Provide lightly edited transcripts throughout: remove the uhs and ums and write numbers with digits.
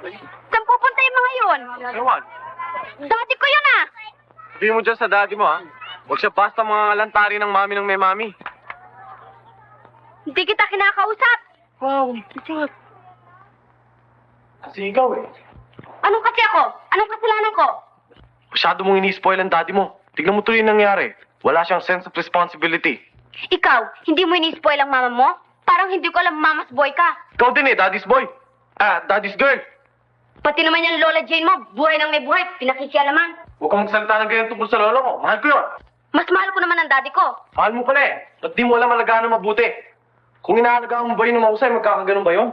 Saan pupunta yung mga yun? Ewan. Daddy ko yun ah! Sabihin mo dyan sa daddy mo, ha? Huwag siya basta mga lantari ng mami ng may mami. Hindi kita kinakausap. Wow, tikat. Kasi ikaw eh. Anong kasi ako? Anong kasalanan ko? Masyado mong ini-spoil ang daddy mo. Tignan mo tuloy yung nangyari. Wala siyang sense of responsibility. Ikaw, hindi mo ini-spoil ang mama mo? Parang hindi ko alam mama's boy ka. Ikaw din eh, daddy's boy. Daddy's girl. Pati naman yung Lola Jane mo, buhay nang may buhay, pinakisya naman. Huwag kang magsalita ng ganyan tungkol sa lolo ko. Mahal ko yun. Mas mahal ko naman ang daddy ko. Mahal mo pala eh. Ba't di mo alam alagaan ng mabuti? Kung inaalagaan mo ba yun ng mahusay, magkakaganon ba yun?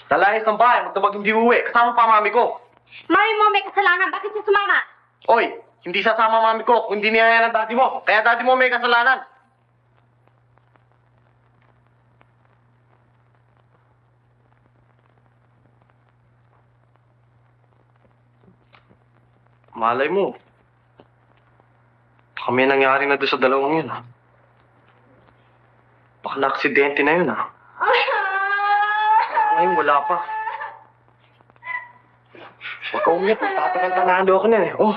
Lalayas ng bahay, magdamag hindi uwi. Kasama pa mami ko. Mami mo may kasalanan, bakit siya sumama? Oy, hindi sasama mami ko kung hindi niyaya ng daddy mo. Kaya daddy mo may kasalanan. Malay mo. Baka may nangyari na doon sa dalawang yun, ha? Baka na-aksidente na yun, ha? Ngayon, wala pa. Huwag ka umiyak. Tatakanta na ako na, eh. Oh,